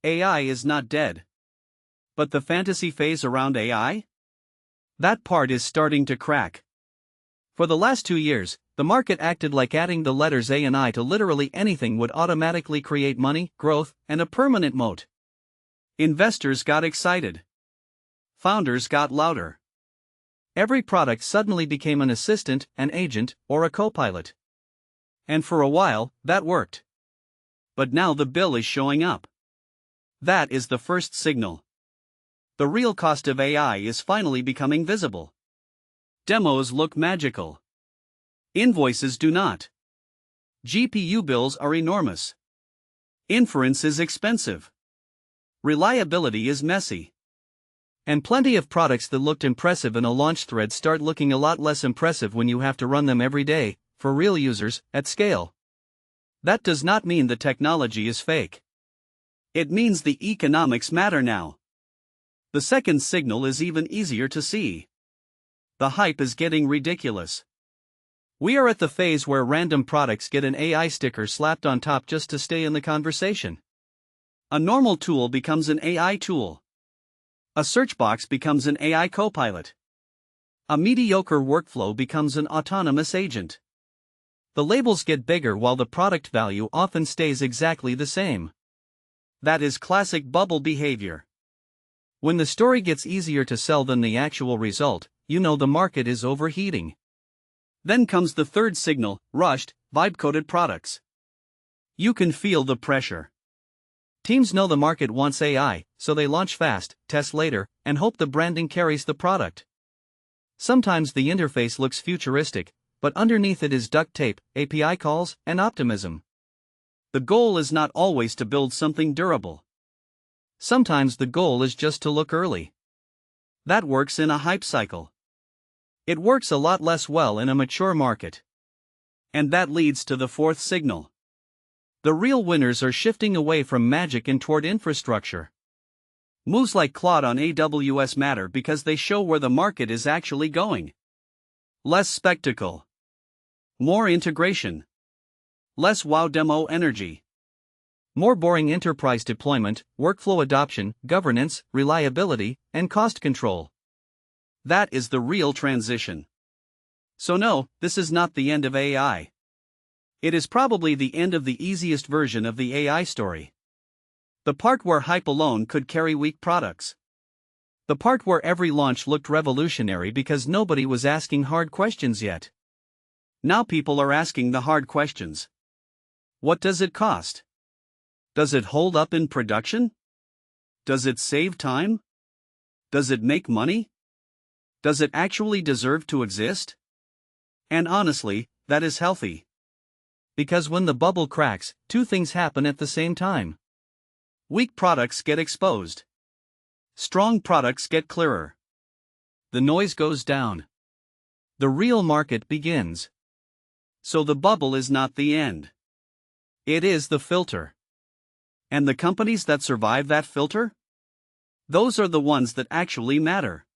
AI is not dead. But the fantasy phase around AI? That part is starting to crack. For the last 2 years, the market acted like adding the letters A and I to literally anything would automatically create money, growth, and a permanent moat. Investors got excited. Founders got louder. Every product suddenly became an assistant, an agent, or a co-pilot. And for a while, that worked. But now the bill is showing up. That is the first signal. The real cost of AI is finally becoming visible. Demos look magical. Invoices do not. GPU bills are enormous. Inference is expensive. Reliability is messy. And plenty of products that looked impressive in a launch thread start looking a lot less impressive when you have to run them every day, for real users, at scale. That does not mean the technology is fake. It means the economics matter now. The second signal is even easier to see. The hype is getting ridiculous. We are at the phase where random products get an AI sticker slapped on top just to stay in the conversation. A normal tool becomes an AI tool. A search box becomes an AI copilot. A mediocre workflow becomes an autonomous agent. The labels get bigger while the product value often stays exactly the same. That is classic bubble behavior. When the story gets easier to sell than the actual result, you know the market is overheating. Then comes the third signal: rushed, vibe-coded products. You can feel the pressure. Teams know the market wants AI, so they launch fast, test later, and hope the branding carries the product. Sometimes the interface looks futuristic, but underneath it is duct tape, API calls, and optimism. The goal is not always to build something durable. Sometimes the goal is just to look early. That works in a hype cycle. It works a lot less well in a mature market. And that leads to the fourth signal. The real winners are shifting away from magic and toward infrastructure. Moves like Claude on AWS matter because they show where the market is actually going. Less spectacle. More integration. Less wow demo energy. More boring enterprise deployment, workflow adoption, governance, reliability, and cost control. That is the real transition. So no, this is not the end of AI. It is probably the end of the easiest version of the AI story. The part where hype alone could carry weak products. The part where every launch looked revolutionary because nobody was asking hard questions yet. Now people are asking the hard questions. What does it cost? Does it hold up in production? Does it save time? Does it make money? Does it actually deserve to exist? And honestly, that is healthy. Because when the bubble cracks, two things happen at the same time. Weak products get exposed. Strong products get clearer. The noise goes down. The real market begins. So the bubble is not the end. It is the filter. And the companies that survive that filter? Those are the ones that actually matter.